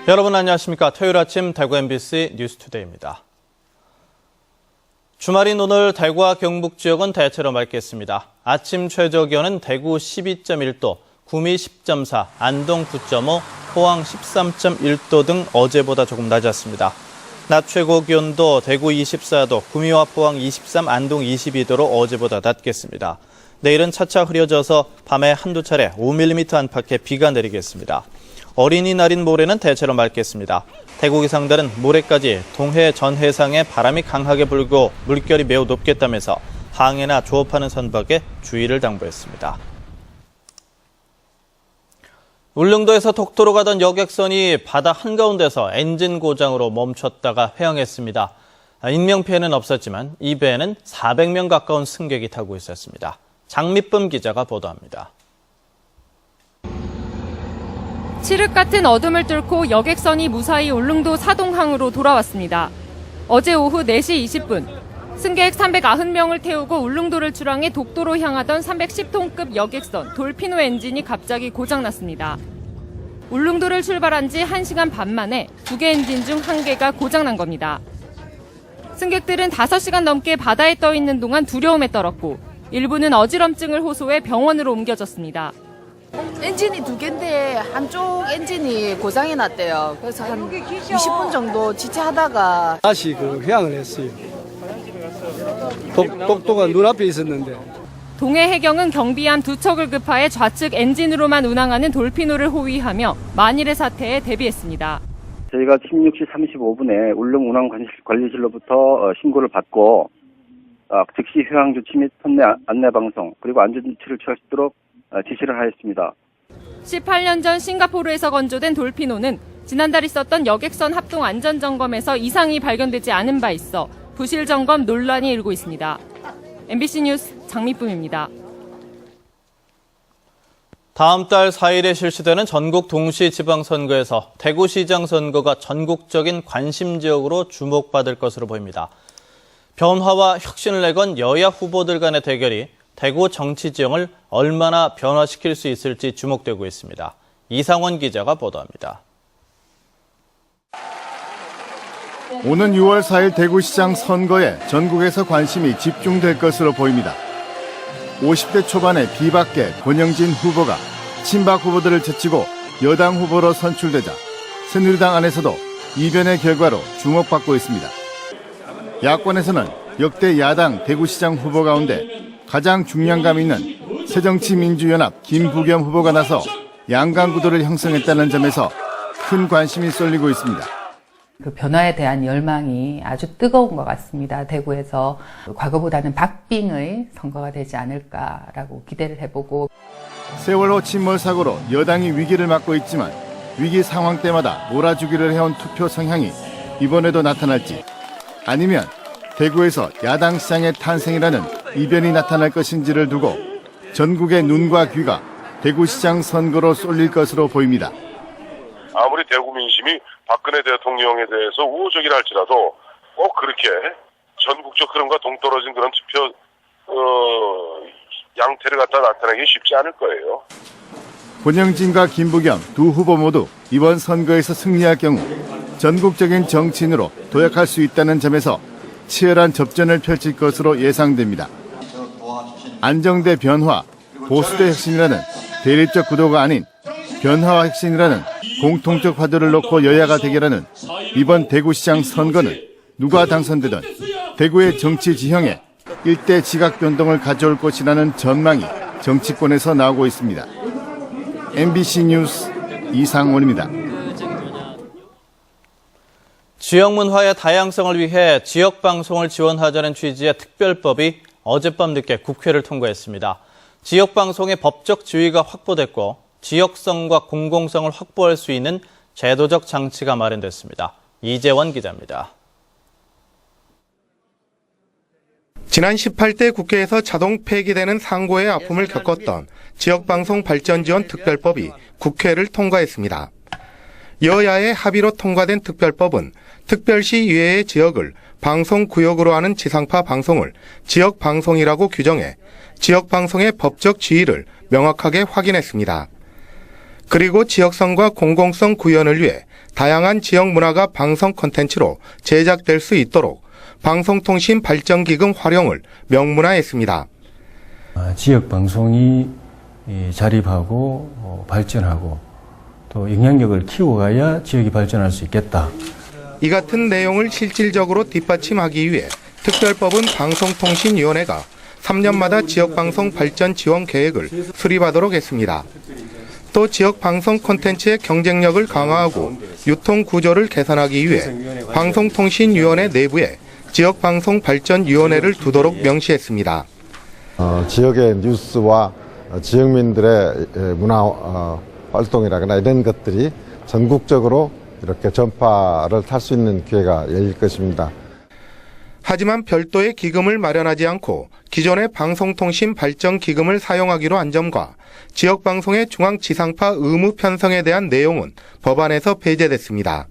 여러분 안녕하십니까. 토요일 아침 대구 MBC 뉴스투데이입니다. 주말인 오늘 대구와 경북 지역은 대체로 맑겠습니다. 아침 최저기온은 대구 12.1도, 구미 10.4, 안동 9.5, 포항 13.1도 등 어제보다 조금 낮았습니다. 낮 최고 기온도 대구 24도, 구미와 포항 23, 안동 22도로 어제보다 낮겠습니다. 내일은 차차 흐려져서 밤에 한두 차례 5mm 안팎의 비가 내리겠습니다. 어린이날인 모레는 대체로 맑겠습니다. 대구 기상대는 모레까지 동해 전 해상에 바람이 강하게 불고 물결이 매우 높겠다면서 항해나 조업하는 선박에 주의를 당부했습니다. 울릉도에서 독도로 가던 여객선이 바다 한가운데서 엔진 고장으로 멈췄다가 회항했습니다. 인명피해는 없었지만 이 배에는 400명 가까운 승객이 타고 있었습니다. 장미쁨 기자가 보도합니다. 칠흑 같은 어둠을 뚫고 여객선이 무사히 울릉도 사동항으로 돌아왔습니다. 어제 오후 4시 20분, 승객 390명을 태우고 울릉도를 출항해 독도로 향하던 310톤급 여객선 돌피노 엔진이 갑자기 고장났습니다. 울릉도를 출발한 지 1시간 반 만에 2개 엔진 중 1개가 고장난 겁니다. 승객들은 5시간 넘게 바다에 떠 있는 동안 두려움에 떨었고 일부는 어지럼증을 호소해 병원으로 옮겨졌습니다. 엔진이 2개인데 한쪽 엔진이 고장이 났대요. 그래서 한 20분 정도 지체하다가 다시 회항을 했어요. 독도가 눈앞에 있었는데. 동해 해경은 경비함 2척을 급파해 좌측 엔진으로만 운항하는 돌피노를 호위하며 만일의 사태에 대비했습니다. 저희가 16시 35분에 울릉 운항관리실로부터 신고를 받고 즉시 회항 조치 및 선내 안내 방송 그리고 안전조치를 취하시도록 지시를 하였습니다. 18년 전 싱가포르에서 건조된 돌피노는 지난달 있었던 여객선 합동 안전점검에서 이상이 발견되지 않은 바 있어 부실 점검 논란이 일고 있습니다. MBC 뉴스 장미쁨입니다. 다음 달 4일에 실시되는 전국 동시지방선거에서 대구시장 선거가 전국적인 관심 지역으로 주목받을 것으로 보입니다. 변화와 혁신을 내건 여야 후보들 간의 대결이 대구 정치 지형을 얼마나 변화시킬 수 있을지 주목되고 있습니다. 이상원 기자가 보도합니다. 오는 6월 4일 대구시장 선거에 전국에서 관심이 집중될 것으로 보입니다. 50대 초반의 비박계 권영진 후보가 친박 후보들을 제치고 여당 후보로 선출되자 새누리당 안에서도 이변의 결과로 주목받고 있습니다. 야권에서는 역대 야당 대구시장 후보 가운데 가장 중량감 있는 새정치민주연합 김부겸 후보가 나서 양강 구도를 형성했다는 점에서 큰 관심이 쏠리고 있습니다. 그 변화에 대한 열망이 아주 뜨거운 것 같습니다. 대구에서 과거보다는 박빙의 선거가 되지 않을까라고 기대를 해보고. 세월호 침몰 사고로 여당이 위기를 맞고 있지만 위기 상황 때마다 몰아주기를 해온 투표 성향이 이번에도 나타날지 아니면 대구에서 야당 시장의 탄생이라는 이변이 나타날 것인지를 두고 전국의 눈과 귀가 대구시장 선거로 쏠릴 것으로 보입니다. 아무리 대구 민심이 박근혜 대통령에 대해서 우호적이라 할지라도 꼭 그렇게 전국적 흐름과 동떨어진 그런 투표 양태를 갖다 나타내기 쉽지 않을 거예요. 권영진과 김부겸 두 후보 모두 이번 선거에서 승리할 경우 전국적인 정치인으로 도약할 수 있다는 점에서 치열한 접전을 펼칠 것으로 예상됩니다. 안정대 변화, 보수대 혁신이라는 대립적 구도가 아닌 변화와 혁신이라는 공통적 화두를 놓고 여야가 대결하는 이번 대구시장 선거는 누가 당선되든 대구의 정치 지형에 일대 지각 변동을 가져올 것이라는 전망이 정치권에서 나오고 있습니다. MBC 뉴스 이상원입니다. 지역 문화의 다양성을 위해 지역 방송을 지원하자는 취지의 특별법이 어젯밤 늦게 국회를 통과했습니다. 지역 방송의 법적 지위가 확보됐고 지역성과 공공성을 확보할 수 있는 제도적 장치가 마련됐습니다. 이재원 기자입니다. 지난 18대 국회에서 자동 폐기되는 상고의 아픔을 겪었던 지역방송 발전지원 특별법이 국회를 통과했습니다. 여야의 합의로 통과된 특별법은 특별시 이외의 지역을 방송구역으로 하는 지상파 방송을 지역방송이라고 규정해 지역방송의 법적 지위를 명확하게 확인했습니다. 그리고 지역성과 공공성 구현을 위해 다양한 지역 문화가 방송 콘텐츠로 제작될 수 있도록 방송통신 발전기금 활용을 명문화했습니다. 지역 방송이 자립하고 발전하고 또 영향력을 키워가야 지역이 발전할 수 있겠다. 이 같은 내용을 실질적으로 뒷받침하기 위해 특별법은 방송통신위원회가 3년마다 지역방송 발전 지원 계획을 수립하도록 했습니다. 또 지역방송 콘텐츠의 경쟁력을 강화하고 유통구조를 개선하기 위해 방송통신위원회 내부에 지역방송발전위원회를 두도록 명시했습니다. 지역의 뉴스와 지역민들의 문화 활동이라거나 이런 것들이 전국적으로 이렇게 전파를 탈 수 있는 기회가 열릴 것입니다. 하지만 별도의 기금을 마련하지 않고 기존의 방송통신 발전 기금을 사용하기로 한 점과 지역방송의 중앙지상파 의무 편성에 대한 내용은 법안에서 배제됐습니다.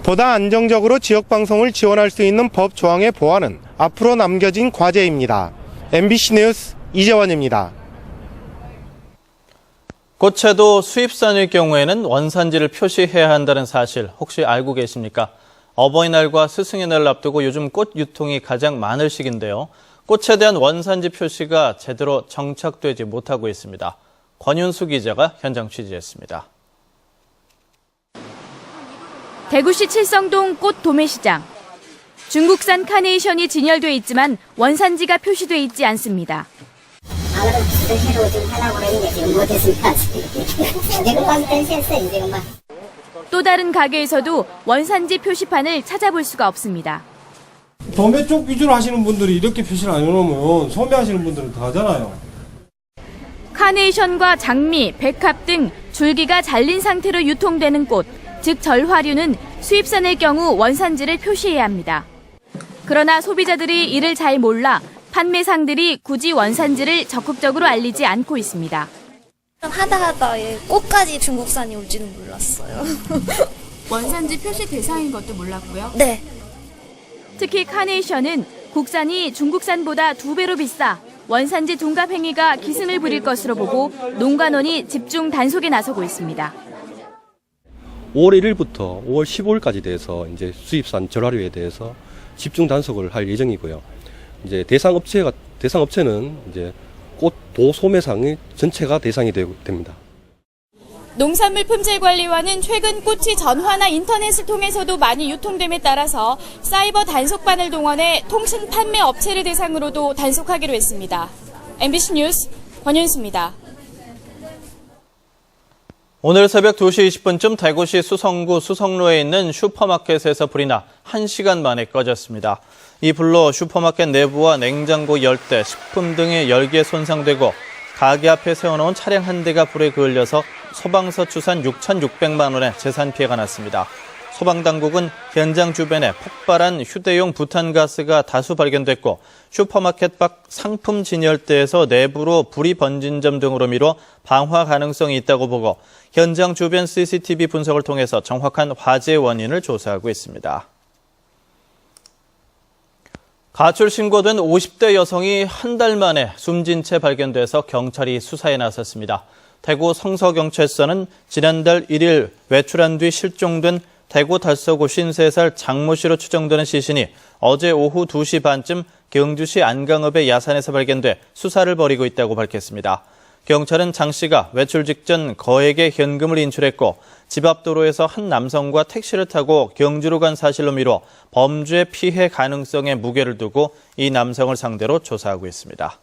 보다 안정적으로 지역방송을 지원할 수 있는 법 조항의 보완은 앞으로 남겨진 과제입니다. MBC 뉴스 이재원입니다. 꽃채도 수입산일 경우에는 원산지를 표시해야 한다는 사실 혹시 알고 계십니까? 어버이날과 스승의 날을 앞두고 요즘 꽃 유통이 가장 많을 시기인데요. 꽃에 대한 원산지 표시가 제대로 정착되지 못하고 있습니다. 권윤수 기자가 현장 취재했습니다. 대구시 칠성동 꽃 도매시장. 중국산 카네이션이 진열돼 있지만 원산지가 표시돼 있지 않습니다. 또 다른 가게에서도 원산지 표시판을 찾아볼 수가 없습니다. 도매 쪽 위주로 하시는 분들이 이렇게 표시를 안 해놓으면 소매하시는 분들은 다 하잖아요. 카네이션과 장미, 백합 등 줄기가 잘린 상태로 유통되는 꽃, 즉 절화류는 수입산일 경우 원산지를 표시해야 합니다. 그러나 소비자들이 이를 잘 몰라 판매상들이 굳이 원산지를 적극적으로 알리지 않고 있습니다. 하다 꽃까지 중국산이 올지는 몰랐어요. 원산지 표시 대상인 것도 몰랐고요? 네. 특히 카네이션은 국산이 중국산보다 2배로 비싸 원산지 둔갑 행위가 기승을 부릴 것으로 보고 농관원이 집중 단속에 나서고 있습니다. 5월 1일부터 5월 15일까지 대해서 이제 수입산 절화류에 대해서 집중 단속을 할 예정이고요. 이제 대상 업체는 이제 꽃 도소매상의 전체가 대상이 됩니다. 농산물 품질관리원은 최근 꽃이 전화나 인터넷을 통해서도 많이 유통됨에 따라서 사이버 단속반을 동원해 통신 판매 업체를 대상으로도 단속하기로 했습니다. MBC 뉴스 권윤수입니다. 오늘 새벽 2시 20분쯤 대구시 수성구 수성로에 있는 슈퍼마켓에서 불이 나 1시간 만에 꺼졌습니다. 이 불로 슈퍼마켓 내부와 냉장고 열대, 식품 등의 열기에 손상되고 가게 앞에 세워놓은 차량 한 대가 불에 그을려서 소방서 추산 6,600만 원의 재산 피해가 났습니다. 소방당국은 현장 주변에 폭발한 휴대용 부탄가스가 다수 발견됐고 슈퍼마켓 밖 상품 진열대에서 내부로 불이 번진 점 등으로 미뤄 방화 가능성이 있다고 보고 현장 주변 CCTV 분석을 통해서 정확한 화재 원인을 조사하고 있습니다. 가출 신고된 50대 여성이 한 달 만에 숨진 채 발견돼서 경찰이 수사에 나섰습니다. 대구 성서경찰서는 지난달 1일 외출한 뒤 실종된 대구 달서구 53살 장모 씨로 추정되는 시신이 어제 오후 2시 반쯤 경주시 안강읍의 야산에서 발견돼 수사를 벌이고 있다고 밝혔습니다. 경찰은 장 씨가 외출 직전 거액의 현금을 인출했고 집 앞 도로에서 한 남성과 택시를 타고 경주로 간 사실로 미뤄 범죄 피해 가능성에 무게를 두고 이 남성을 상대로 조사하고 있습니다.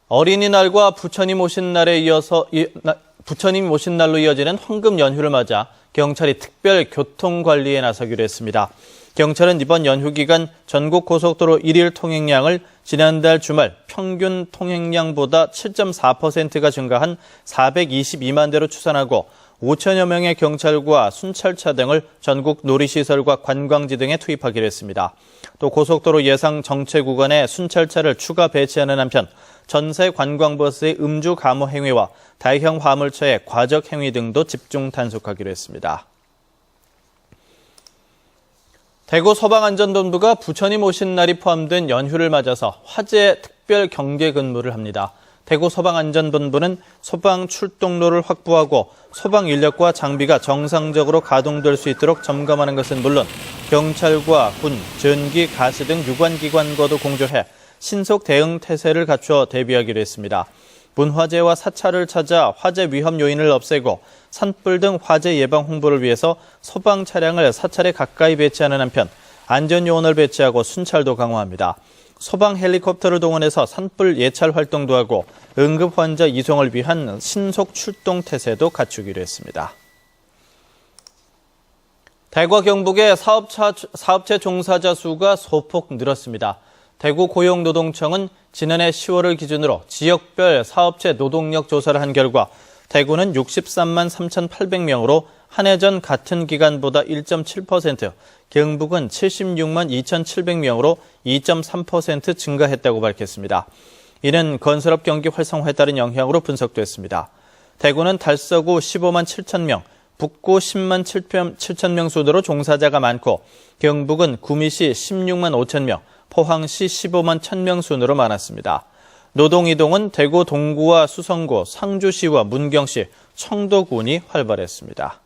어린이날과 부처님 오신 날로 이어지는 황금 연휴를 맞아 경찰이 특별 교통관리에 나서기로 했습니다. 경찰은 이번 연휴 기간 전국 고속도로 1일 통행량을 지난달 주말 평균 통행량보다 7.4%가 증가한 422만 대로 추산하고 5천여 명의 경찰과 순찰차 등을 전국 놀이시설과 관광지 등에 투입하기로 했습니다. 또 고속도로 예상 정체 구간에 순찰차를 추가 배치하는 한편 전세 관광버스의 음주 감호 행위와 다형 화물차의 과적 행위 등도 집중 단속하기로 했습니다. 대구 소방안전본부가 부처님 오신 날이 포함된 연휴를 맞아서 화재 특별 경계 근무를 합니다. 대구 소방안전본부는 소방 출동로를 확보하고 소방 인력과 장비가 정상적으로 가동될 수 있도록 점검하는 것은 물론 경찰과 군, 전기, 가스 등 유관기관과도 공조해 신속 대응 태세를 갖추어 대비하기로 했습니다. 문화재와 사찰을 찾아 화재 위험 요인을 없애고 산불 등 화재 예방 홍보를 위해서 소방 차량을 사찰에 가까이 배치하는 한편 안전요원을 배치하고 순찰도 강화합니다. 소방 헬리콥터를 동원해서 산불 예찰 활동도 하고 응급 환자 이송을 위한 신속 출동 태세도 갖추기로 했습니다. 대구와 경북의 사업체 종사자 수가 소폭 늘었습니다. 대구 고용노동청은 지난해 10월을 기준으로 지역별 사업체 노동력 조사를 한 결과 대구는 63만 3,800명으로 한 해 전 같은 기간보다 1.7%, 경북은 76만 2,700명으로 2.3% 증가했다고 밝혔습니다. 이는 건설업 경기 활성화에 따른 영향으로 분석됐습니다. 대구는 달서구 15만 7천 명, 북구 10만 7천 명 순으로 종사자가 많고 경북은 구미시 16만 5천 명, 포항시 15만 1,000명 순으로 많았습니다. 노동이동은 대구 동구와 수성구, 상주시와 문경시, 청도군이 활발했습니다.